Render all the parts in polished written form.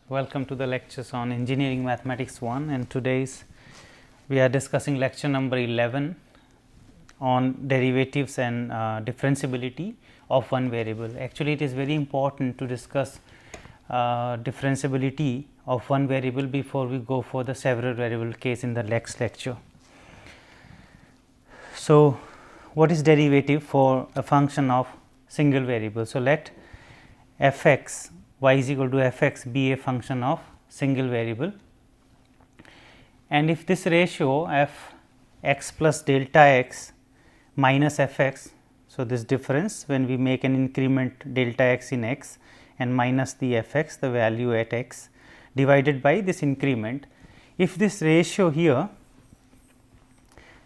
Welcome to the lectures on Engineering Mathematics 1, and today's we are discussing lecture number 11 on derivatives and differentiability of one variable. Actually, it is very important to discuss differentiability of one variable before we go for the several variable case in the next lecture. So, what is derivative for a function of single variable? So, let f x y is equal to f x be a function of single variable, and if this ratio f x plus delta x minus f x. So, this difference when we make an increment delta x in x and minus the f x, the value at x, divided by this increment. If this ratio here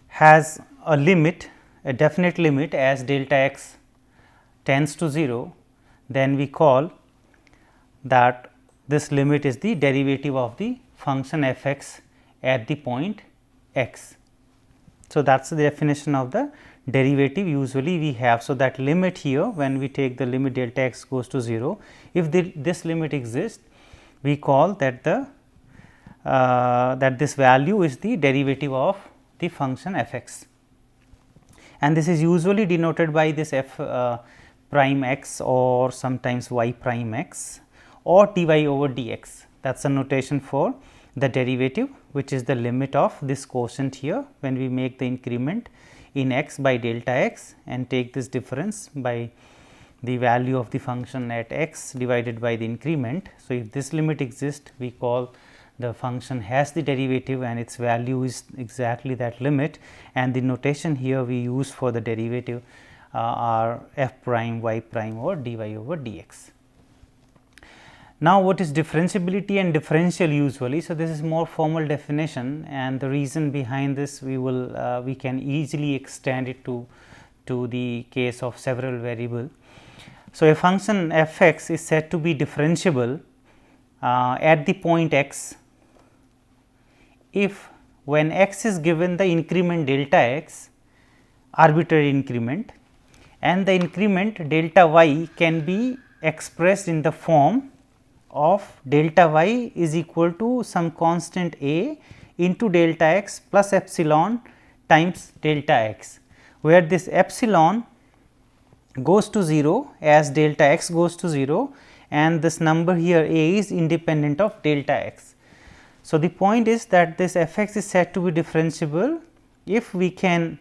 has a limit, a definite limit as delta x tends to 0, then we call that this limit is the derivative of the function f x at the point x. So, that is the definition of the derivative usually we have. So, that limit here, when we take the limit delta x goes to 0, if this limit exists, we call that the that this value is the derivative of the function f x, and this is usually denoted by this f prime x or sometimes y prime x or dy over dx. That is a notation for the derivative, which is the limit of this quotient here when we make the increment in x by delta x and take this difference by the value of the function at x divided by the increment. So, if this limit exists, we call the function has the derivative and its value is exactly that limit, and the notation here we use for the derivative are f prime, y prime or dy over dx. Now, what is differentiability and differential usually? So, this is more formal definition, and the reason behind this we can easily extend it to the case of several variable. So, a function f x is said to be differentiable at the point x if when x is given the increment delta x, arbitrary increment, and the increment delta y can be expressed in the form of delta y is equal to some constant a into delta x plus epsilon times delta x, where this epsilon goes to 0 as delta x goes to 0, and this number here a is independent of delta x. So, the point is that this f x is said to be differentiable if we can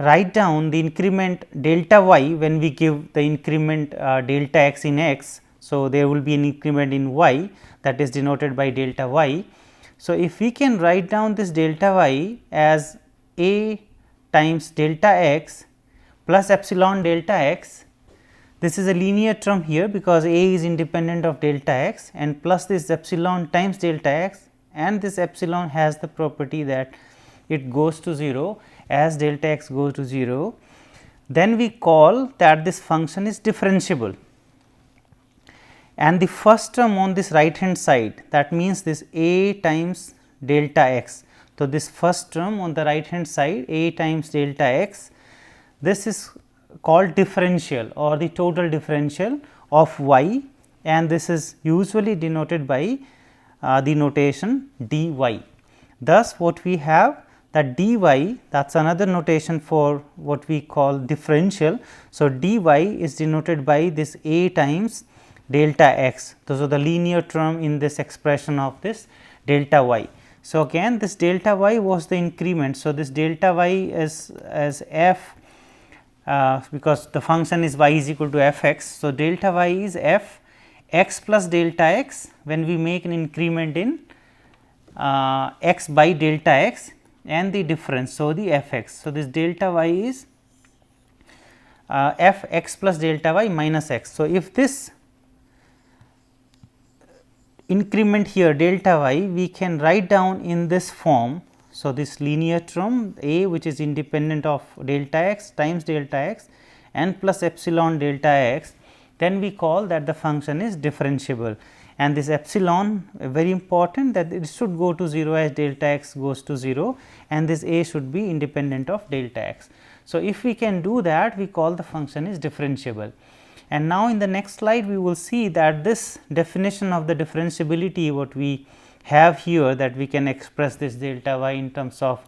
write down the increment delta y when we give the increment delta x in x. So, there will be an increment in y that is denoted by delta y. So, if we can write down this delta y as a times delta x plus epsilon delta x, this is a linear term here because a is independent of delta x, and plus this epsilon times delta x, and this epsilon has the property that it goes to 0 as delta x goes to 0, then we call that this function is differentiable. And the first term on this right hand side, that means this a times delta x. So, this first term on the right hand side, a times delta x, this is called differential or the total differential of y, and this is usually denoted by the notation dy. Thus, what we have that dy, that is another notation for what we call differential. So, dy is denoted by this a times delta x. Those are the linear term in this expression of this delta y. So, again this delta y was the increment. So, this delta y is as f because the function is y is equal to f x. So, delta y is f x plus delta x when we make an increment in x by delta x and the difference. So, the f x. So, this delta y is f x plus delta y minus x. So, if this increment here delta y we can write down in this form. So, this linear term a which is independent of delta x times delta x and plus epsilon delta x, then we call that the function is differentiable, and this epsilon very important that it should go to 0 as delta x goes to 0, and this a should be independent of delta x. So, if we can do that, we call the function is differentiable. And now, in the next slide we will see that this definition of the differentiability what we have here, that we can express this delta y in terms of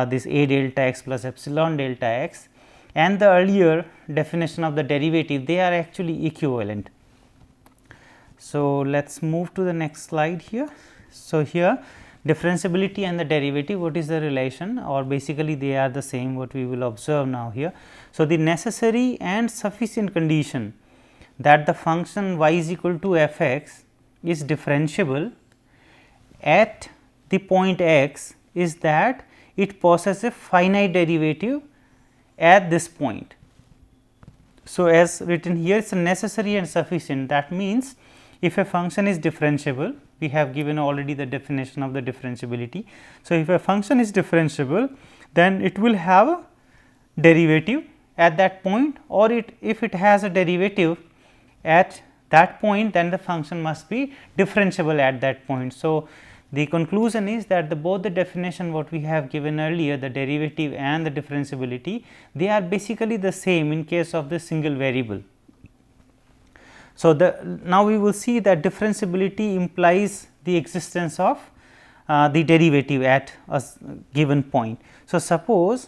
this a delta x plus epsilon delta x, and the earlier definition of the derivative, they are actually equivalent. So, let us move to the next slide here. So, here differentiability and the derivative, what is the relation, or basically they are the same, what we will observe now here. So, the necessary and sufficient condition that the function y is equal to f x is differentiable at the point x is that it possesses a finite derivative at this point. So, as written here, it is necessary and sufficient. That means, if a function is differentiable, we have given already the definition of the differentiability. So, if a function is differentiable, then it will have a derivative at that point, or if it has a derivative at that point, then the function must be differentiable at that point. So, the conclusion is that both the definition what we have given earlier, the derivative and the differentiability, they are basically the same in case of the single variable. So, now we will see that differentiability implies the existence of the derivative at a given point. So, suppose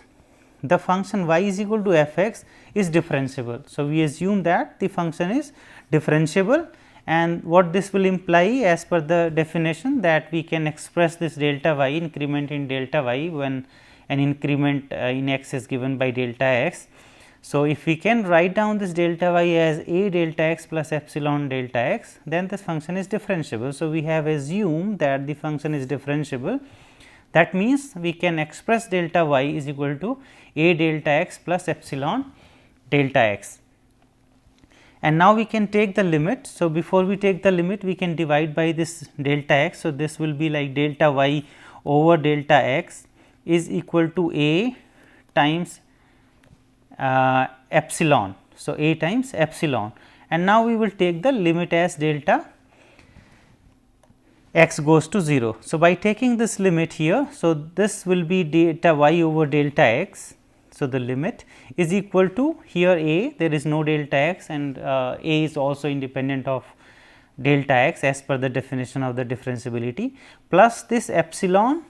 the function y is equal to f x is differentiable. So, we assume that the function is differentiable, and what this will imply as per the definition, that we can express this delta y, increment in delta y, when an increment in x is given by delta x. So, if we can write down this delta y as a delta x plus epsilon delta x, then this function is differentiable. So, we have assumed that the function is differentiable. That means, we can express delta y is equal to a delta x plus epsilon delta x. And now, we can take the limit. So, before we take the limit, we can divide by this delta x. So, this will be like delta y over delta x is equal to a times epsilon. So, a times epsilon, and now we will take the limit as delta x goes to 0. So, by taking this limit here, so this will be delta y over delta x. So, the limit is equal to here a, there is no delta x, and a is also independent of delta x as per the definition of the differentiability, plus this epsilon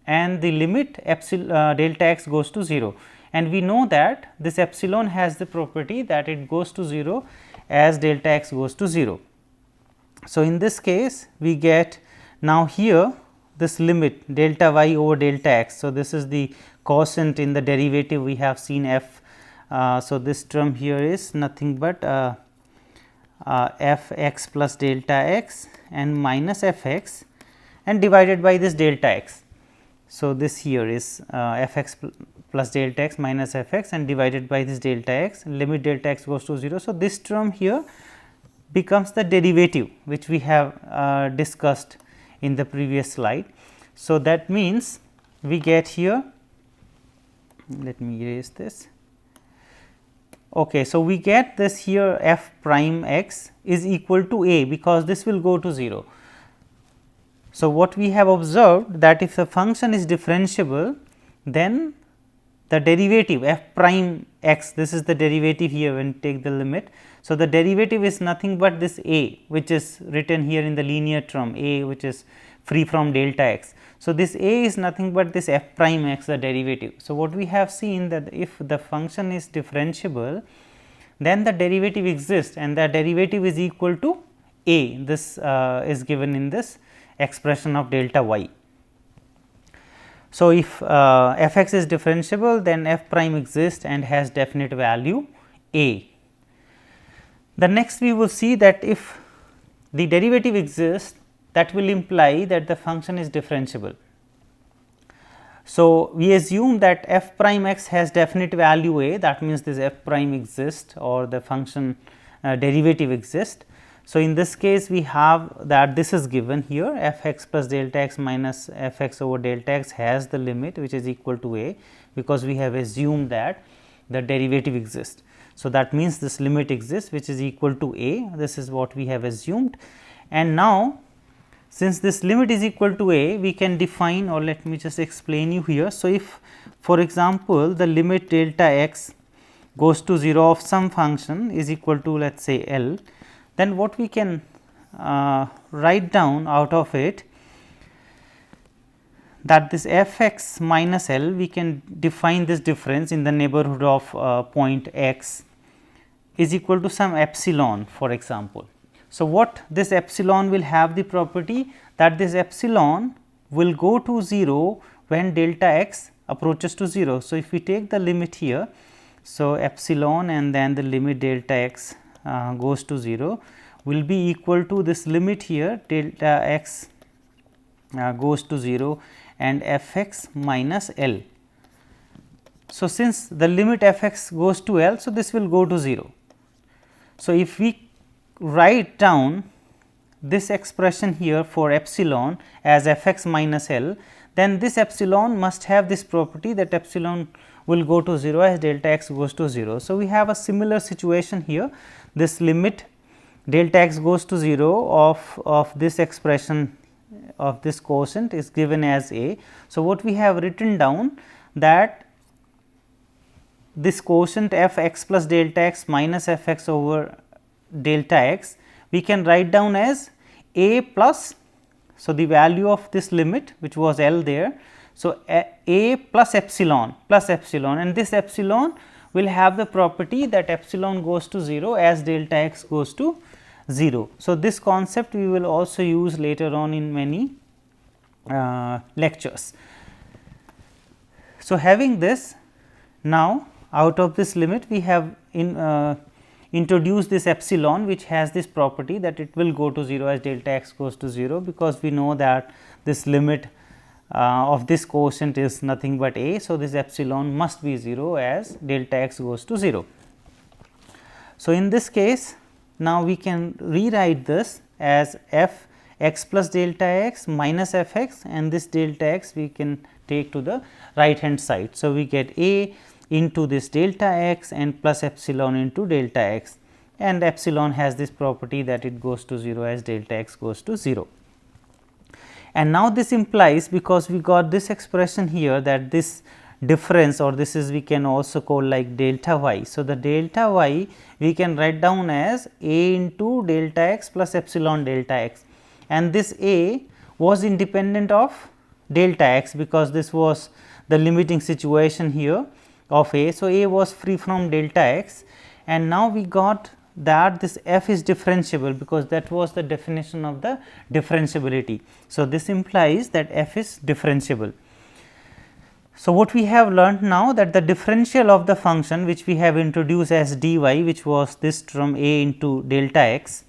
and the limit epsilon delta x goes to 0. And we know that this epsilon has the property that it goes to 0 as delta x goes to 0. So, in this case we get now here this limit delta y over delta x. So, this is the quotient in the derivative, we have seen f. So, this term here is nothing but f x plus delta x and minus f x and divided by this delta x. So, this here is f x plus delta x minus f x and divided by this delta x, limit delta x goes to 0. So, this term here becomes the derivative which we have discussed in the previous slide. So, that means we get here, let me erase this. Okay, so, we get this here f prime x is equal to a, because this will go to 0. So, what we have observed, that if the function is differentiable, then the derivative f prime x, this is the derivative here when take the limit. So, the derivative is nothing but this a, which is written here in the linear term a, which is free from delta x. So, this a is nothing but this f prime x, the derivative. So, what we have seen, that if the function is differentiable, then the derivative exists and the derivative is equal to a. This is given in this expression of delta y. So, if f x is differentiable, then f prime exists and has definite value a. The next we will see that if the derivative exists, that will imply that the function is differentiable. So, we assume that f prime x has definite value a, that means this f prime exists or the function derivative exists. So, in this case we have that this is given here f x plus delta x minus f x over delta x has the limit which is equal to a, because we have assumed that the derivative exists. So, that means this limit exists which is equal to a, this is what we have assumed. And now, since this limit is equal to a, we can define, or let me just explain you here. So, if for example, the limit delta x goes to 0 of some function is equal to, let us say, L, then what we can write down out of it, that this f x minus L, we can define this difference in the neighborhood of point x is equal to some epsilon, for example. So, what this epsilon will have the property that this epsilon will go to 0 when delta x approaches to 0. So, if we take the limit here, so epsilon and then the limit delta x goes to 0 will be equal to this limit here delta x goes to 0 and f x minus L. So, since the limit f x goes to L, so this will go to 0. So, if we write down this expression here for epsilon as f x minus L, then this epsilon must have this property that epsilon will go to 0 as delta x goes to 0. So, we have a similar situation here, this limit delta x goes to 0 of this expression of this quotient is given as A. So, what we have written down that this quotient f x plus delta x minus f x over delta x we can write down as A plus, so the value of this limit which was L there. So, A plus epsilon and this epsilon will have the property that epsilon goes to 0 as delta x goes to 0. So, this concept we will also use later on in many lectures. So, having this, now out of this limit we have introduced this epsilon which has this property that it will go to 0 as delta x goes to 0, because we know that this limit of this quotient is nothing but A. So, this epsilon must be 0 as delta x goes to 0. So, in this case now we can rewrite this as f x plus delta x minus f x, and this delta x we can take to the right hand side. So, we get A into this delta x and plus epsilon into delta x, and epsilon has this property that it goes to 0 as delta x goes to 0. And now this implies, because we got this expression here, that this difference, or this is we can also call like delta y. So, the delta y we can write down as A into delta x plus epsilon delta x, and this A was independent of delta x because this was the limiting situation here of A. So, A was free from delta x, and now we got that this f is differentiable because that was the definition of the differentiability. So, this implies that f is differentiable. So, what we have learnt now, that the differential of the function which we have introduced as dy, which was this term A into delta x.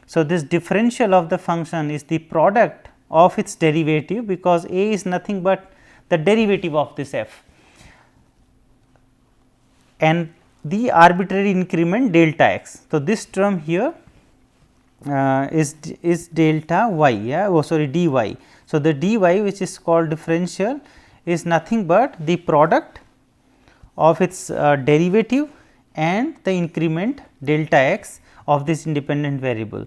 So, this differential of the function is the product of its derivative, because A is nothing but the derivative of this f, and the arbitrary increment delta x. So, this term here is delta y, yeah, oh sorry, dy. So, the dy which is called differential is nothing but the product of its derivative and the increment delta x of this independent variable,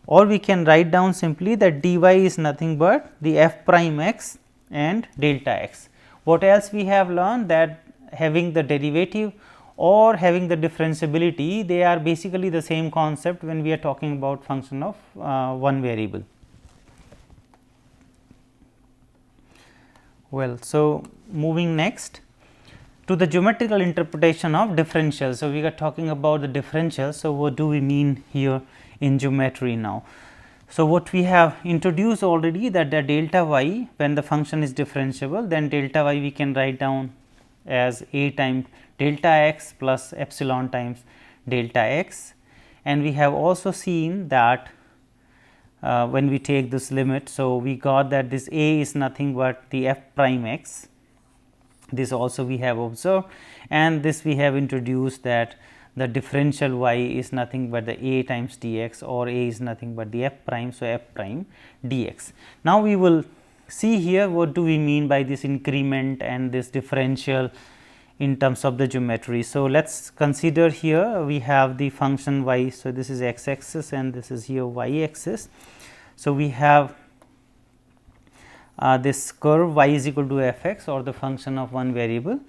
or we can write down simply that dy is nothing but the f prime x and delta x. What else we have learned, that having the derivative or having the differentiability, they are basically the same concept when we are talking about function of one variable. Well, so moving next to the geometrical interpretation of differential. So, we are talking about the differential. So, what do we mean here in geometry now? So, what we have introduced already, that the delta y, when the function is differentiable, then delta y we can write down as A times delta x plus epsilon times delta x, and we have also seen that when we take this limit. So, we got that this A is nothing but the f prime x, this also we have observed, and this we have introduced that the differential y is nothing but the A times dx, or A is nothing but the f prime. So, f prime dx. Now, we will see here what do we mean by this increment and this differential in terms of the geometry. So, let us consider here we have the function y. So, this is x axis and this is here y axis. So, we have this curve y is equal to f x, or the function of one variable,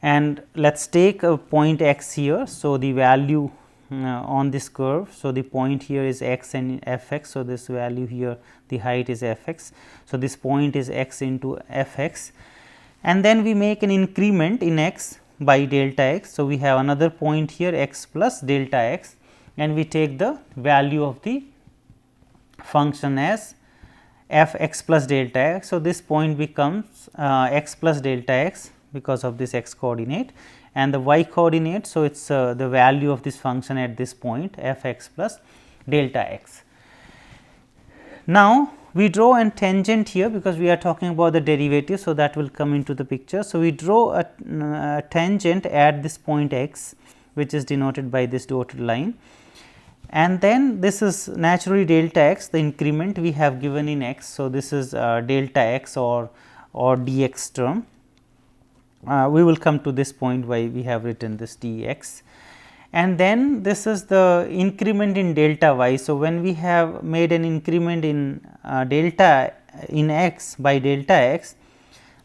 and let us take a point x here. So, the value on this curve. So, the point here is x and f x. So, this value here, the height is f x. So, this point is x into f x, and then we make an increment in x by delta x. So, we have another point here x plus delta x, and we take the value of the function as f x plus delta x. So, this point becomes x plus delta x because of this x coordinate, and the y coordinate. So, it is the value of this function at this point f x plus delta x. Now, we draw a tangent here because we are talking about the derivative. So, that will come into the picture. So, we draw a tangent at this point x, which is denoted by this dotted line, and then this is naturally delta x, the increment we have given in x. So, this is delta x or dx term. We will come to this point why we have written this dx, and then this is the increment in delta y. So, when we have made an increment in delta in x by delta x,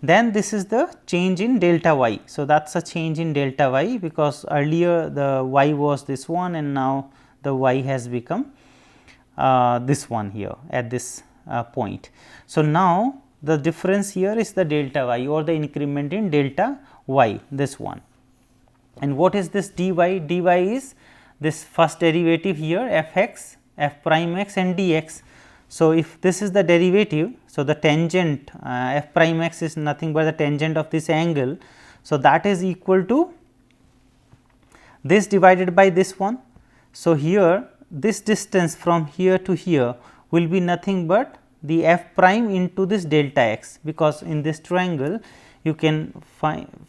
then this is the change in delta y. So, that is a change in delta y, because earlier the y was this one and now the y has become this one here at this point. So, now the difference here is the delta y or the increment in delta y, this one. And what is this dy? Dy is this first derivative here f x, f prime x and dx. So, if this is the derivative, so the tangent f prime x is nothing but the tangent of this angle. So, that is equal to this divided by this one. So, here this distance from here to here will be nothing but the f prime into this delta x, because in this triangle you can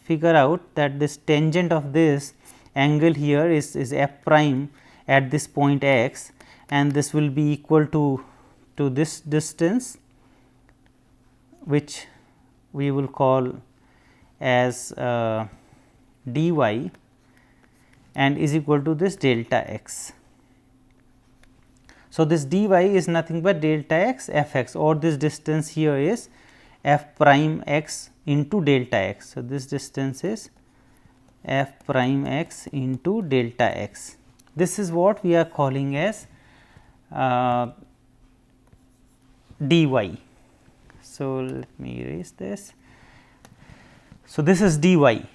figure out that this tangent of this angle here is f prime at this point x, and this will be equal to this distance, which we will call as dy, and is equal to this delta x. So, this dy is nothing but delta x f x, or this distance here is f prime x into delta x. So, this distance is f prime x into delta x. This is what we are calling as dy. So, let me erase this. So, this is dy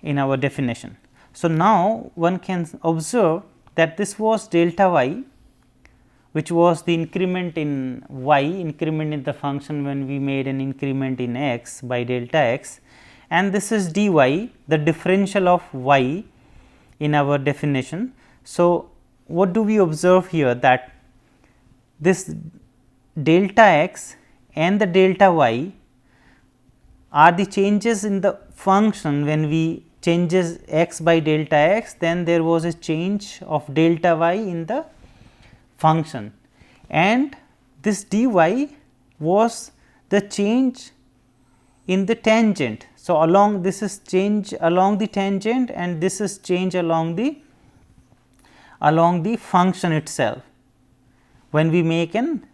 in our definition. So, now one can observe that this was delta y, which was the increment in y, increment in the function when we made an increment in x by delta x, and this is dy, the differential of y in our definition. So, what do we observe here? That this delta x and the delta y are the changes in the function. When we changes x by delta x, then there was a change of delta y in the function, and this dy was the change in the tangent. So, along this is change along the tangent, and this is change along the function itself when we make an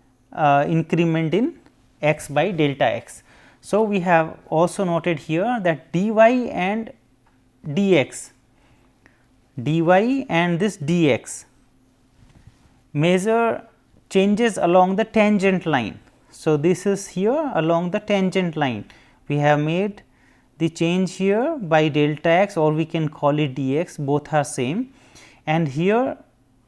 increment in x by delta x. So, we have also noted here that dy and dx, dy and this dx measure changes along the tangent line. So, this is here along the tangent line. We have made the change here by delta x, or we can call it dx, both are same, and here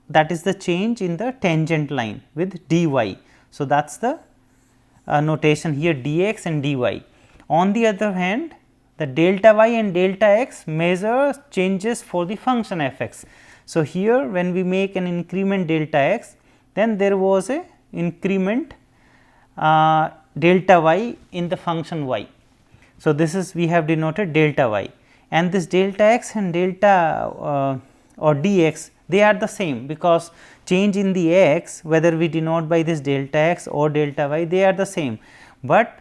that is the change in the tangent line with dy. So, that is the notation here dx and dy. On the other hand, the delta y and delta x measure changes for the function f x. So, here when we make an increment delta x, then there was a increment delta y in the function y. So, this is we have denoted delta y, and this delta x and delta or dx, they are the same, because change in the x, whether we denote by this delta x or delta y, they are the same, but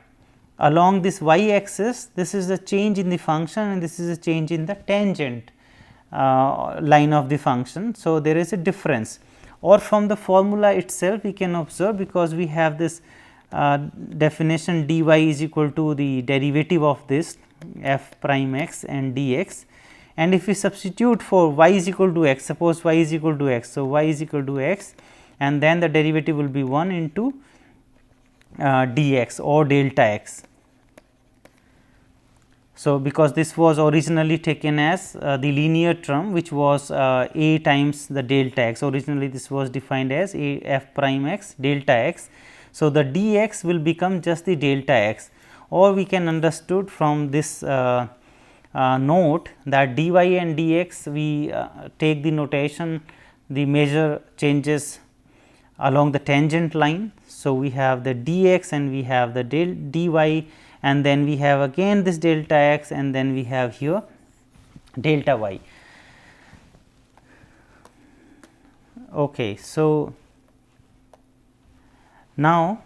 along this y axis, this is the change in the function and this is a change in the tangent line of the function. So, there is a difference, or from the formula itself we can observe, because we have this definition dy is equal to the derivative of this f prime x and dx, and if we substitute for y is equal to x, suppose y is equal to x. So, y is equal to x and then the derivative will be 1 into dx or delta x. So, because this was originally taken as the linear term which was a times the delta x, originally this was defined as a f prime x delta x. So, the dx will become just the delta x, or we can understood from this note that dy and dx we take the notation, the measure changes along the tangent line. So, we have the dx and we have the dy, and then we have again this delta x, and then we have here delta y. Okay, so, now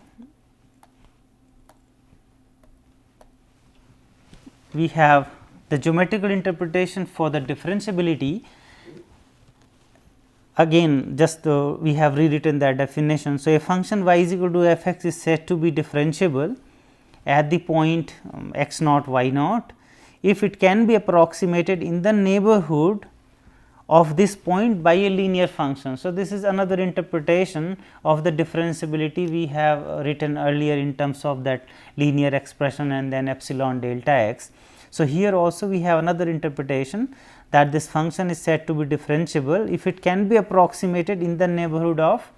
we have the geometrical interpretation for the differentiability. Again just we have rewritten that definition. So, a function y is equal to f x is said to be differentiable at the point x naught y naught if it can be approximated in the neighborhood of this point by a linear function. So, this is another interpretation of the differentiability we have written earlier in terms of that linear expression and then epsilon delta x. So, here also we have another interpretation that this function is said to be differentiable if it can be approximated in the neighborhood of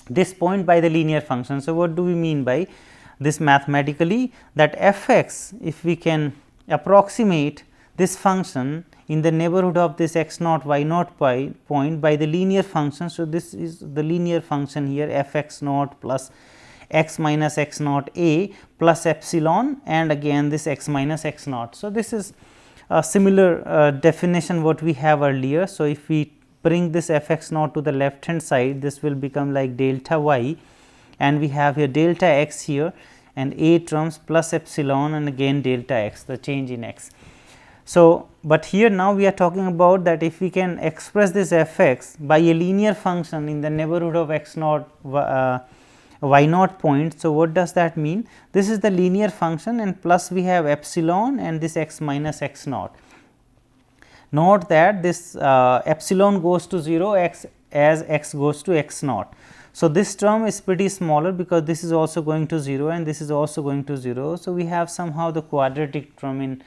this point by the linear function. So, what do we mean by this mathematically? That f x, if we can approximate this function in the neighborhood of this x naught y naught point by the linear function. So, this is the linear function here f x naught plus x minus x naught a plus epsilon and again this x minus x naught. So, this is a similar definition what we have earlier. So, if we bring this f x naught to the left hand side, this will become like delta y, and we have here delta x here and a terms plus epsilon and again delta x, the change in x. So, but here now we are talking about that if we can express this f x by a linear function in the neighborhood of x naught y naught point. So, what does that mean? This is the linear function and plus we have epsilon and this x minus x naught. Note that this epsilon goes to 0 as x goes to x naught. So, this term is pretty smaller because this is also going to 0 and this is also going to 0. So, we have somehow the quadratic term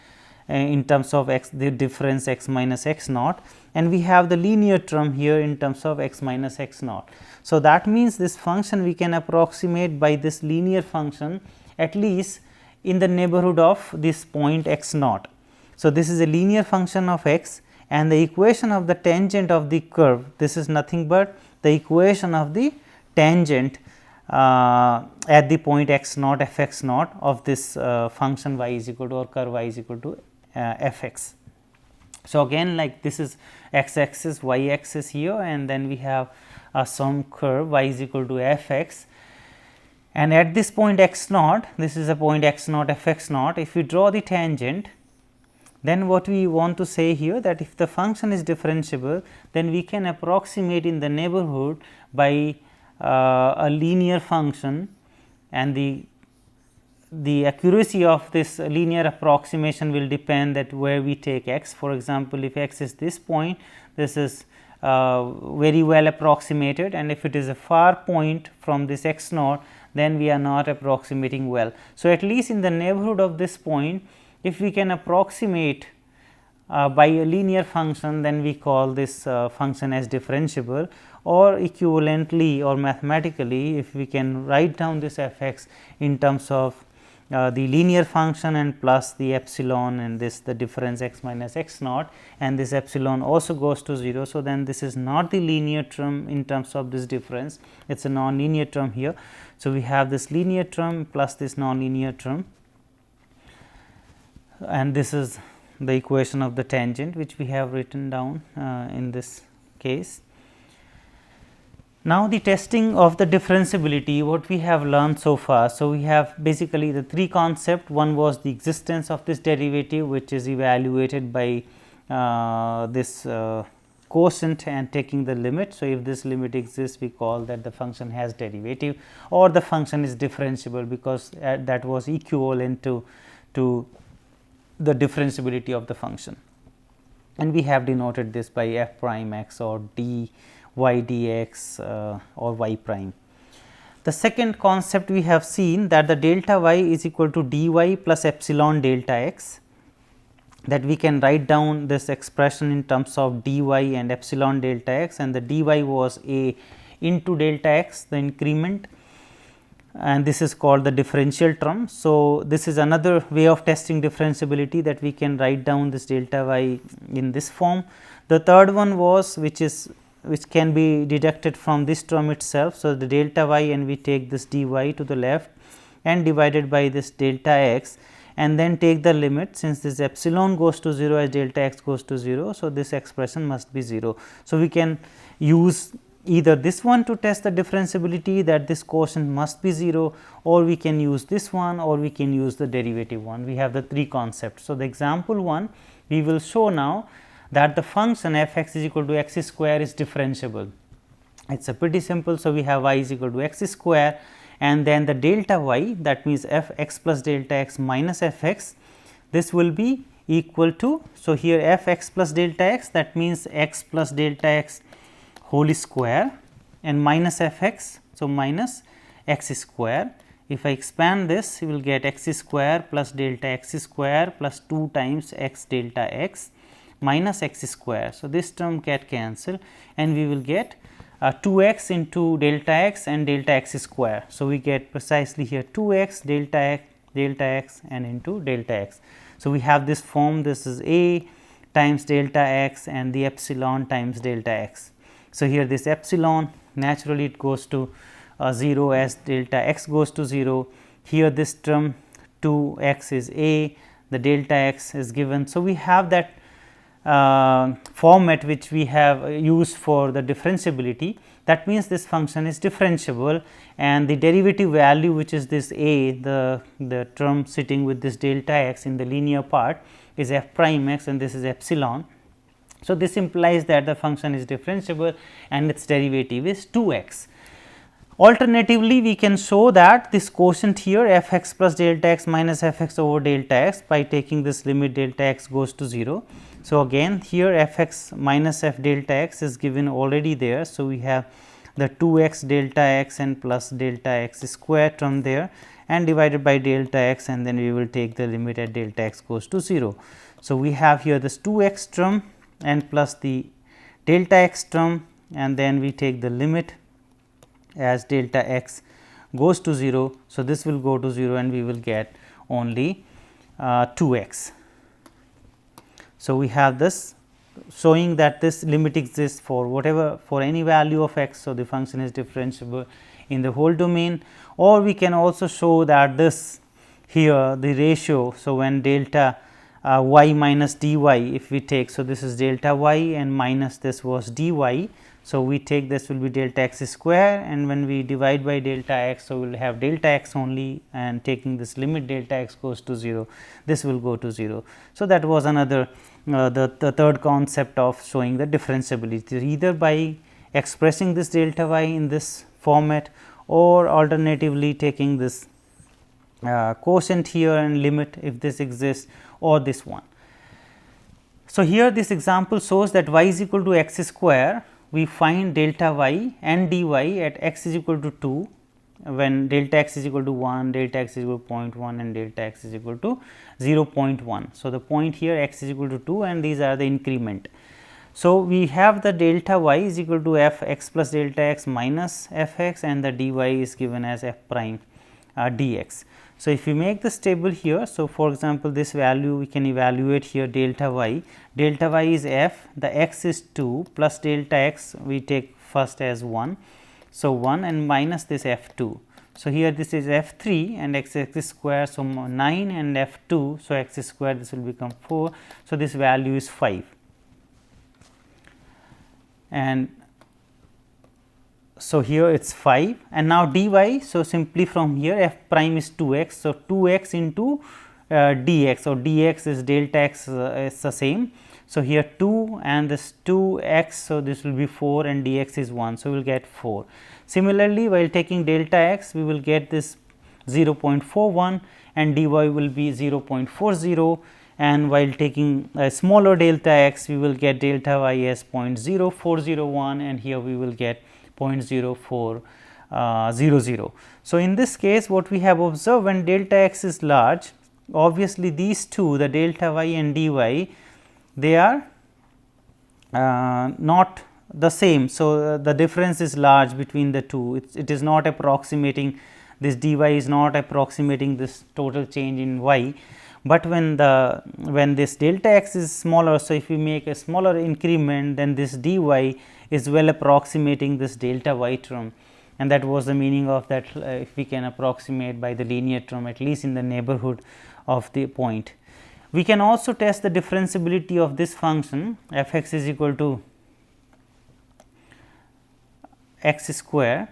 in terms of x, the difference x minus x naught, and we have the linear term here in terms of x minus x naught. So, that means this function we can approximate by this linear function at least in the neighborhood of this point x naught. So, this is a linear function of x, and the equation of the tangent of the curve, this is nothing but the equation of the tangent at the point x naught f x naught of this function y is equal to or curve y is equal to f x. So, again like this is x axis y axis here, and then we have some curve y is equal to f x, and at this point x naught, this is a point x naught f x naught. If we draw the tangent, then what we want to say here, that if the function is differentiable, then we can approximate in the neighborhood by a linear function, and the accuracy of this linear approximation will depend that where we take x. For example, if x is this point, this is very well approximated, and if it is a far point from this x naught, then we are not approximating well. So, at least in the neighborhood of this point, if we can approximate by a linear function, then we call this function as differentiable, or equivalently or mathematically if we can write down this f x in terms of the linear function and plus the epsilon and this the difference x minus x naught, and this epsilon also goes to 0. So, then this is not the linear term in terms of this difference, it is a non-linear term here. So, we have this linear term plus this non-linear term, and this is the equation of the tangent which we have written down in this case. Now, the testing of the differentiability, what we have learned so far. So, we have basically the three concepts. One was the existence of this derivative, which is evaluated by this quotient and taking the limit. So, if this limit exists, we call that the function has derivative, or the function is differentiable because that was equivalent to the differentiability of the function, and we have denoted this by f prime x or dy dx or y prime. The second concept we have seen that the delta y is equal to dy plus epsilon delta x, that we can write down this expression in terms of dy and epsilon delta x, and the dy was a into delta x, the increment, and this is called the differential term. So, this is another way of testing differentiability, that we can write down this delta y in this form. The third one was which can be deducted from this term itself. So, the delta y, and we take this dy to the left and divided by this delta x, and then take the limit, since this epsilon goes to 0 as delta x goes to 0. So, this expression must be 0. So, we can use either this one to test the differentiability, that this quotient must be 0, or we can use this one, or we can use the derivative one. We have the three concepts. So, the example one, we will show now that the function f x is equal to x square is differentiable. It is a pretty simple. So, we have y is equal to x square, and then the delta y, that means f x plus delta x minus f x, this will be equal to. So, here f x plus delta x, that means x plus delta x whole square and minus f x. So, minus x square. If I expand this, you will get x square plus delta x square plus 2 times x delta x minus x square. So, this term get cancelled, and we will get 2x into delta x and delta x square. So, we get precisely here 2x delta x and into delta x. So, we have this form, this is a times delta x and the epsilon times delta x. So, here this epsilon naturally it goes to 0 as delta x goes to 0. Here this term 2x is a, the delta x is given. So, we have that format which we have used for the differentiability. That means, this function is differentiable, and the derivative value, which is this a, the term sitting with this delta x in the linear part, is f prime x, and this is epsilon. So, this implies that the function is differentiable and its derivative is 2x. Alternatively, we can show that this quotient here f x plus delta x minus f x over delta x by taking this limit delta x goes to 0. So, again here f x minus f delta x is given already there. So, we have the 2x delta x and plus delta x square term there, and divided by delta x, and then we will take the limit at delta x goes to 0. So, we have here this 2x term and plus the delta x term, and then we take the limit as delta x goes to 0. So, this will go to 0 and we will get only 2x. So, we have this showing that this limit exists for whatever, for any value of x. So, the function is differentiable in the whole domain, or we can also show that this here the ratio. So, when delta y minus dy, if we take, so this is delta y and minus this was dy. So, we take this will be delta x square, and when we divide by delta x, so we will have delta x only, and taking this limit delta x goes to 0, this will go to 0. So, that was another the third concept of showing the differentiability, either by expressing this delta y in this format, or alternatively taking this quotient here and limit if this exists, or this one. So, here this example shows that y is equal to x square. We find delta y and dy at x is equal to 2, when delta x is equal to 1, delta x is equal to 0.1 and delta x is equal to 0.1. So, the point here x is equal to 2, and these are the increment. So, we have the delta y is equal to f x plus delta x minus f x, and the dy is given as f prime dx. So, if we make this table here, so for example, this value we can evaluate here delta y is f, the x is 2 plus delta x we take first as 1. So, 1 and minus this f 2. So, here this is f 3 and x square. So, 9 and f 2. So, x square this will become 4. So, this value is 5, and so here it is 5, and now dy. So, simply from here f prime is 2x. So, 2x into dx, or dx is delta x is the same. So, here 2 and this 2x. So, this will be 4 and dx is 1. So, we will get 4. Similarly, while taking delta x, we will get this 0.41 and dy will be 0.40, and while taking a smaller delta x, we will get delta y as 0.0401 and here we will get 0.0400. So, in this case what we have observed, when delta x is large, obviously these two, the delta y and dy, they are not the same. So, the difference is large between the two, it is not approximating, this dy is not approximating this total change in y, but when this delta x is smaller. So, if we make a smaller increment, then this dy is well approximating this delta y term, and that was the meaning of that, if we can approximate by the linear term at least in the neighborhood of the point. We can also test the differentiability of this function f x is equal to x square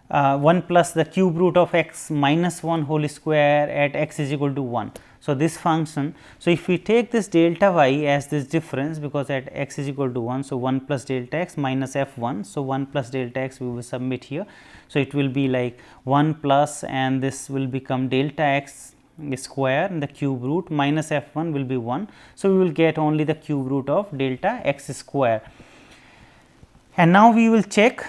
1 plus the cube root of x minus 1 whole square at x is equal to 1. So, this function, so if we take this delta y as this difference, because at x is equal to 1. So, 1 plus delta x minus f 1. So, 1 plus delta x we will submit here. So, it will be like 1 plus and this will become delta x square and the cube root minus f 1 will be 1. So, we will get only the cube root of delta x square. And now, we will check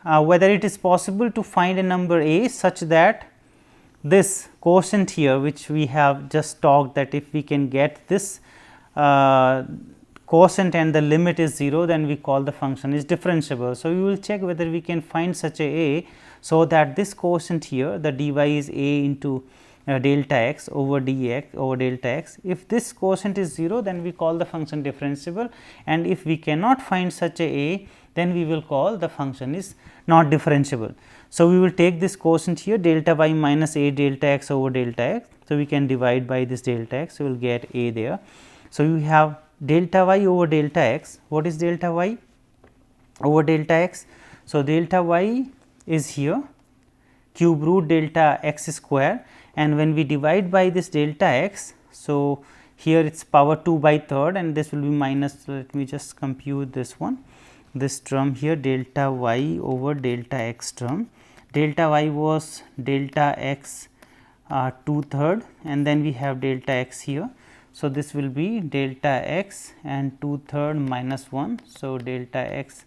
whether it is possible to find a number a such that this quotient here, which we have just talked, that if we can get this quotient and the limit is 0, then we call the function is differentiable. So, we will check whether we can find such a so that this quotient here, the dy is a into delta x over dx over delta x. If this quotient is 0, then we call the function differentiable, and if we cannot find such a, then we will call the function is not differentiable. So, we will take this quotient here, delta y minus a delta x over delta x. So, we can divide by this delta x, so we will get a there. So, we have delta y over delta x. What is delta y over delta x? So, delta y is here cube root delta x square, and when we divide by this delta x, so here it is power 2 by third and this will be minus, let me just compute this one, this term here delta y over delta x term. Delta y was delta x 2/3 and then we have delta x here. So, this will be delta x and 2/3 minus 1. So, delta x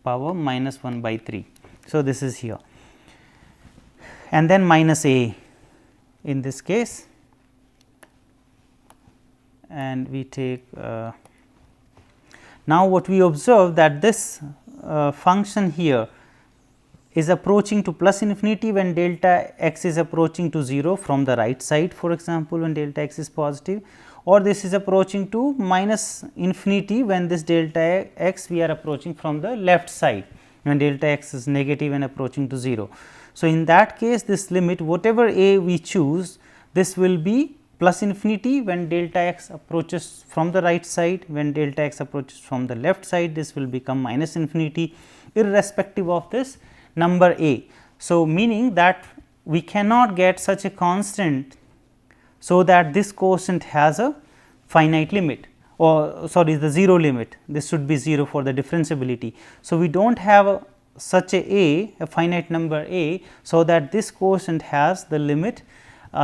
power minus 1 by 3. So, this is here and then minus a in this case, and we take now what we observe that this function here is approaching to plus infinity when delta x is approaching to 0 from the right side, for example, when delta x is positive, or this is approaching to minus infinity when this delta x we are approaching from the left side when delta x is negative and approaching to 0. So, in that case this limit, whatever a we choose, this will be plus infinity when delta x approaches from the right side, when delta x approaches from the left side, this will become minus infinity irrespective of this number a. So, meaning that we cannot get such a constant, so that this quotient has a finite limit, or sorry, the 0 limit, this should be 0 for the differentiability. So, we do not have such a finite number a, so that this quotient has the limit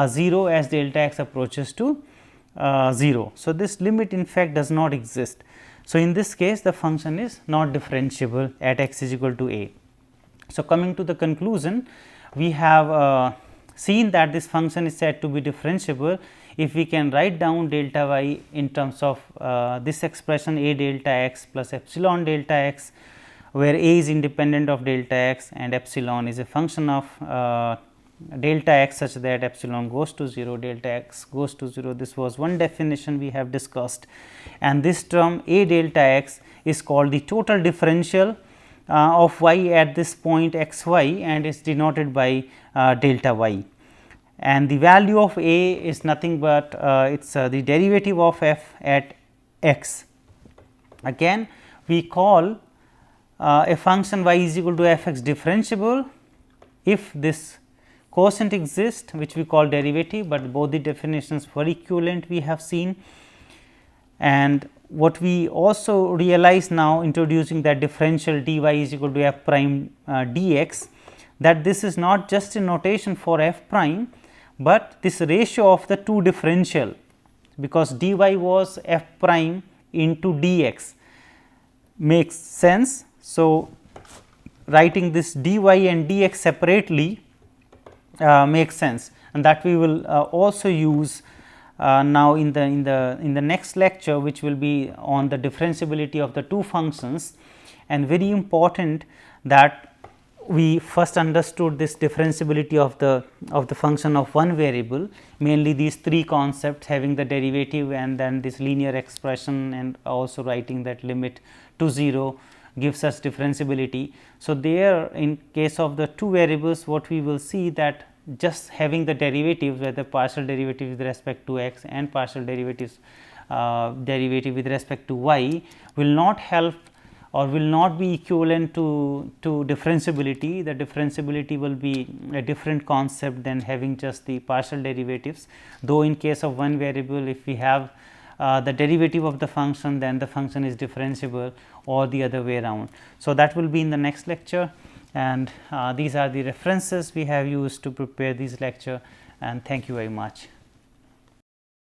0 as delta x approaches to 0. So, this limit in fact does not exist. So, in this case the function is not differentiable at x is equal to a. So, coming to the conclusion, we have seen that this function is said to be differentiable if we can write down delta y in terms of this expression a delta x plus epsilon delta x, where a is independent of delta x and epsilon is a function of delta x such that epsilon goes to 0, delta x goes to 0. This was one definition we have discussed, and this term a delta x is called the total differential of y at this point x y, and is denoted by delta y, and the value of a is nothing but it is the derivative of f at x. Again we call a function y is equal to f x differentiable if this quotient exists, which we call derivative, but both the definitions were equivalent we have seen. And what we also realize now, introducing that differential dy is equal to f prime dx, that this is not just a notation for f prime, but this ratio of the two differential, because dy was f prime into dx makes sense. So, writing this dy and dx separately makes sense, and that we will also use now in the next lecture, which will be on the differentiability of the two functions. And very important that we first understood this differentiability of the function of one variable, mainly these three concepts, having the derivative and then this linear expression, and also writing that limit to 0 gives us differentiability. So, there in case of the two variables, what we will see that just having the derivatives, whether partial derivative with respect to x and partial derivatives derivative with respect to y, will not help or will not be equivalent to differentiability. The differentiability will be a different concept than having just the partial derivatives, though in case of one variable, if we have the derivative of the function, then the function is differentiable, or the other way around. So, that will be in the next lecture, and these are the references we have used to prepare this lecture, and thank you very much.